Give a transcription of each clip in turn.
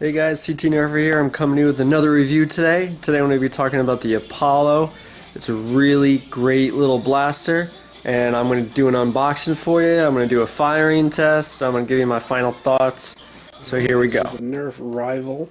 Hey guys, CT Nerf here. I'm coming to you with another review today. Today I'm going to be talking about the Apollo. It's a really great little blaster, and I'm going to do an unboxing for you. I'm going to do a firing test. I'm going to give you my final thoughts. So here we go. This is the Nerf rival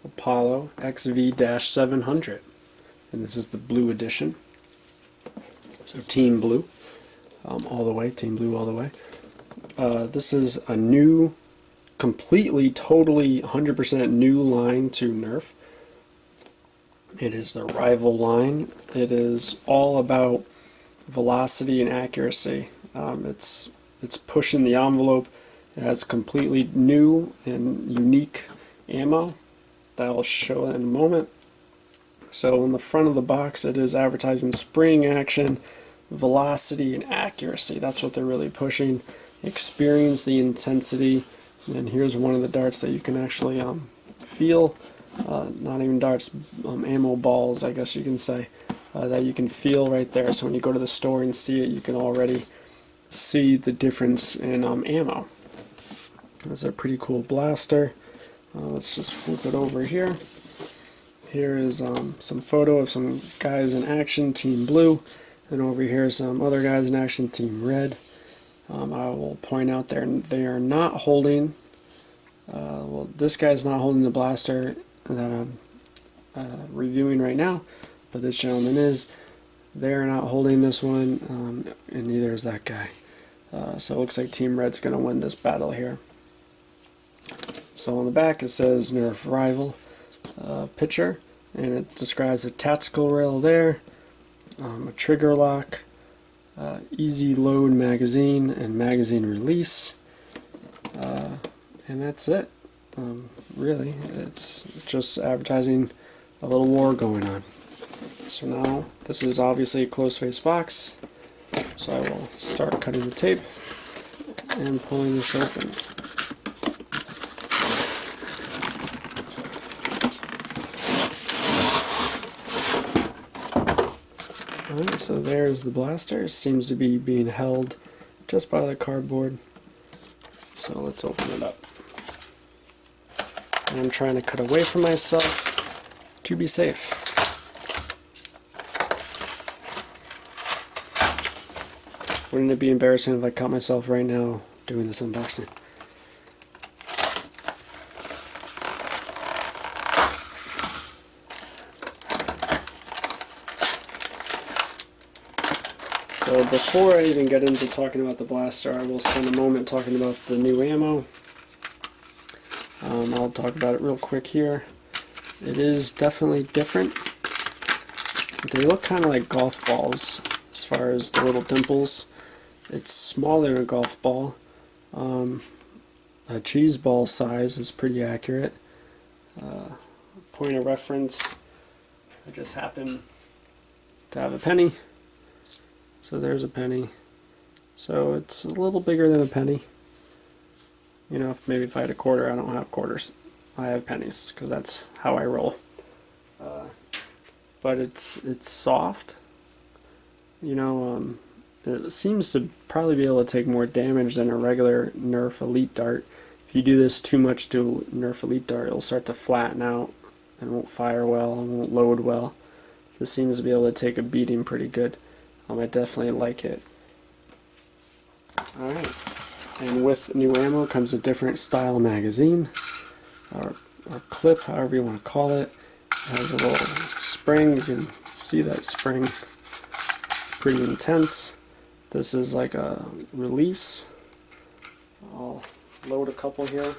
Apollo XV-700, and this is the blue edition. So Team Blue, all the way. Team Blue all the way. This is a new, completely, totally, 100% new line to Nerf. It is the rival line. It is all about velocity and accuracy. It's pushing the envelope. It has completely new and unique ammo that I'll show in a moment. So in the front of the box it is advertising spring action, velocity, and accuracy. That's what they're really pushing. Experience the intensity. And here's one of the darts that you can actually feel. Not even darts, ammo balls, I guess you can say, that you can feel right there. So when you go to the store and see it, you can already see the difference in ammo. That's a pretty cool blaster. Let's just flip it over here. Here is some photo of some guys in action, Team Blue, and over here some other guys in action, Team Red. I will point out they are not holding, well, this guy's not holding the blaster that I'm reviewing right now, but this gentleman is. They're not holding this one, and neither is that guy. So it looks like Team Red's going to win this battle here. So on the back it says Nerf Rival picture, and it describes a tactical rail there, a trigger lock, easy load magazine, and magazine release, and that's it. Really, it's just advertising a little war going on. So now, this is obviously a closed face box, so I will start cutting the tape and pulling this open. Alright, so there's the blaster. It seems to be being held just by the cardboard. So let's open it up. And I'm trying to cut away from myself to be safe. Wouldn't it be embarrassing if I caught myself right now doing this unboxing? So before I even get into talking about the blaster, I will spend a moment talking about the new ammo. I'll talk about it real quick here. It is definitely different. They look kind of like golf balls as far as the little dimples. It's smaller than a golf ball. A cheese ball size is pretty accurate. Point of reference, I just happen to have a penny. So there's a penny. So it's a little bigger than a penny. You know, maybe if I had a quarter, I don't have quarters. I have pennies, because that's how I roll. But it's soft. You know, it seems to probably be able to take more damage than a regular Nerf Elite Dart. If you do this too much to Nerf Elite Dart, it'll start to flatten out and won't fire well and won't load well. This seems to be able to take a beating pretty good. I definitely like it. Alright, and with new ammo comes a different style magazine, or clip, however you want to call it. It has a little spring. You can see that spring. It's pretty intense. This is like a release. I'll load a couple here.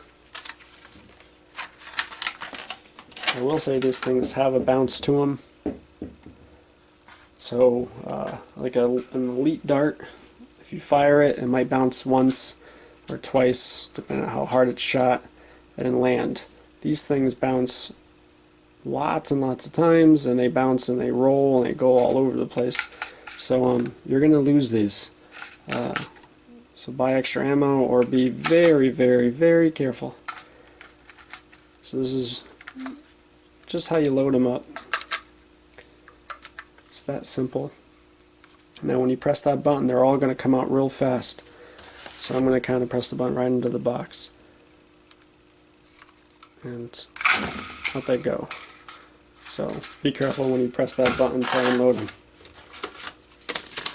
I will say these things have a bounce to them. So, like an Elite Dart, if you fire it, it might bounce once or twice, depending on how hard it's shot, and land. These things bounce lots and lots of times, and they bounce and they roll and they go all over the place. So, you're going to lose these. So buy extra ammo or be very, very, very careful. So this is just how you load them up. It's that simple. Now when you press that button, they're all going to come out real fast. So I'm going to kind of press the button right into the box. and out they go. So be careful when you press that button to unload them.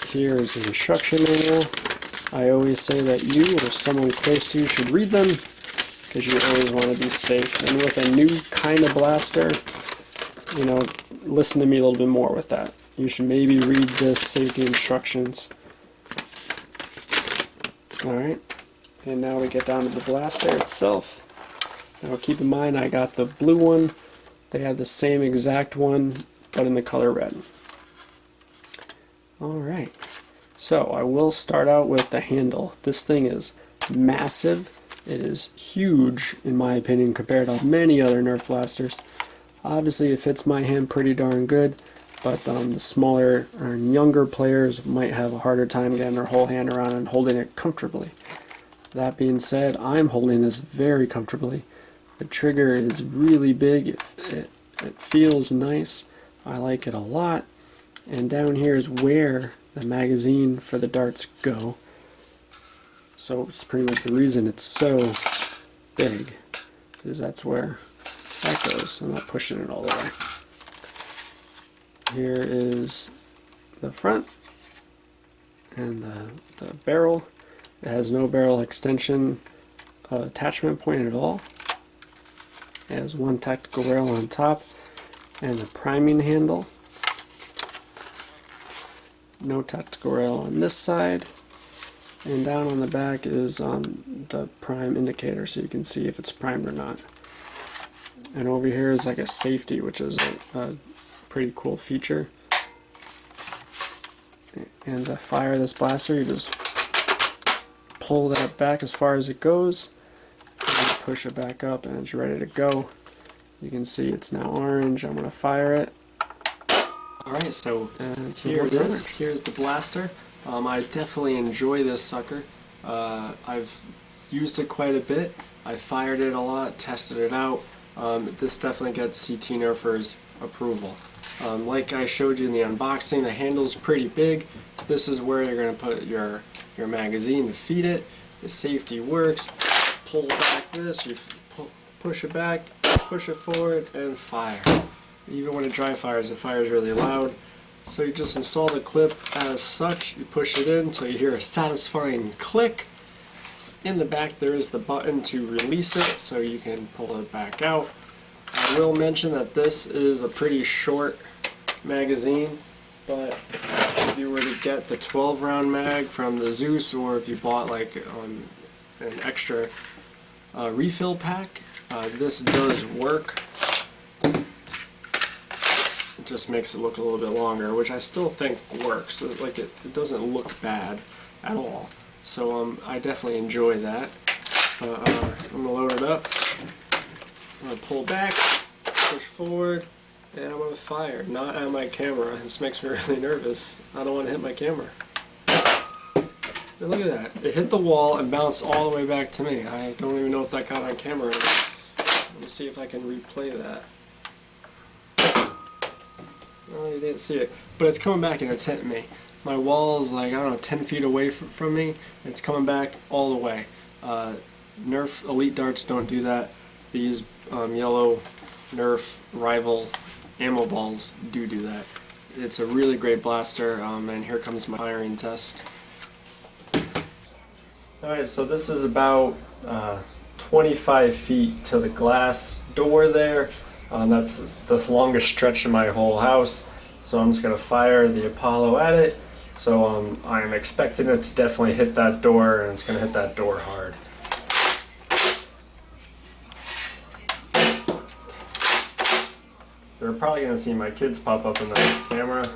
Here is the instruction manual. I always say that you or someone close to you should read them, because you always want to be safe. And with a new kind of blaster, you know, listen to me a little bit more with that. You should maybe read the safety instructions. Alright, and now we get down to the blaster itself. Now keep in mind I got the blue one. They have the same exact one, but in the color red. Alright, so I will start out with the handle. This thing is massive. It is huge, in my opinion, compared to many other Nerf blasters. Obviously, it fits my hand pretty darn good, but the smaller or younger players might have a harder time getting their whole hand around and holding it comfortably. That being said, I'm holding this very comfortably. The trigger is really big. It feels nice. I like it a lot. And down here is where the magazine for the darts go. So it's pretty much the reason it's so big, is that's where that goes. I'm not pushing it all the way. Here is the front and the barrel. It has no barrel extension attachment point at all. It has one tactical rail on top and a priming handle. No tactical rail on this side. And down on the back is the prime indicator, so you can see if it's primed or not. And over here is like a safety, which is a pretty cool feature. And to fire this blaster, you just pull that back as far as it goes, and push it back up, and it's ready to go. You can see it's now orange. I'm going to fire it. Alright, so here it is. Here's the blaster. I definitely enjoy this sucker. I've used it quite a bit. I fired it a lot, tested it out. This definitely gets CT Nerfers approval. Like I showed you in the unboxing, the handle's pretty big. This is where you're going to put your magazine to feed it. The safety works. Pull back this, you push it back, push it forward, and fire. Even when it dry fires, it fires really loud. So you just install the clip as such, you push it in until you hear a satisfying click. In the back there is the button to release it, so you can pull it back out. I will mention that this is a pretty short magazine, but if you were to get the 12 round mag from the Zeus, or if you bought like an extra refill pack, this does work. It just makes it look a little bit longer, which I still think works. Like it doesn't look bad at all. So I definitely enjoy that. I'm gonna load it up. I'm gonna pull back, push forward, and I'm gonna fire. Not at my camera. This makes me really nervous. I don't want to hit my camera. And look at that. It hit the wall and bounced all the way back to me. I don't even know if that got on camera or not. Let me see if I can replay that. Oh, you didn't see it. But it's coming back and it's hitting me. My wall is like, I don't know, 10 feet away from me. It's coming back all the way. Nerf Elite Darts don't do that. These yellow Nerf Rival ammo balls do that. It's a really great blaster, and here comes my firing test. Alright, so this is about 25 feet to the glass door there. That's the longest stretch in my whole house. So I'm just going to fire the Apollo at it. So I'm expecting it to definitely hit that door, and it's going to hit that door hard. You're probably going to see my kids pop up in the camera.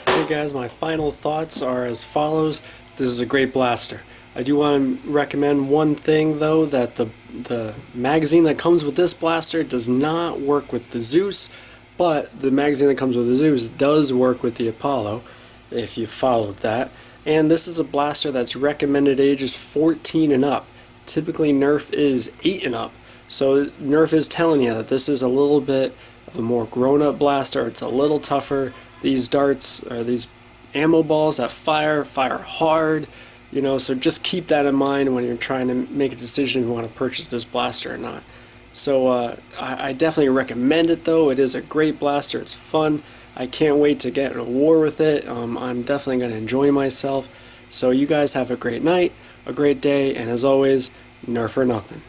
Hey guys, my final thoughts are as follows. This is a great blaster. I do want to recommend one thing though, that the magazine that comes with this blaster does not work with the Zeus, but the magazine that comes with the Zeus does work with the Apollo. if you followed that. And this is a blaster that's recommended ages 14 and up. Typically Nerf is 8 and up. So Nerf is telling you that this is a little bit of a more grown-up blaster. It's a little tougher. These darts, or these ammo balls that fire hard. You know, so just keep that in mind when you're trying to make a decision if you want to purchase this blaster or not. So I definitely recommend it though. It is a great blaster. It's fun. I can't wait to get in a war with it. I'm definitely going to enjoy myself. So you guys have a great night, a great day, and as always, Nerf or nothing.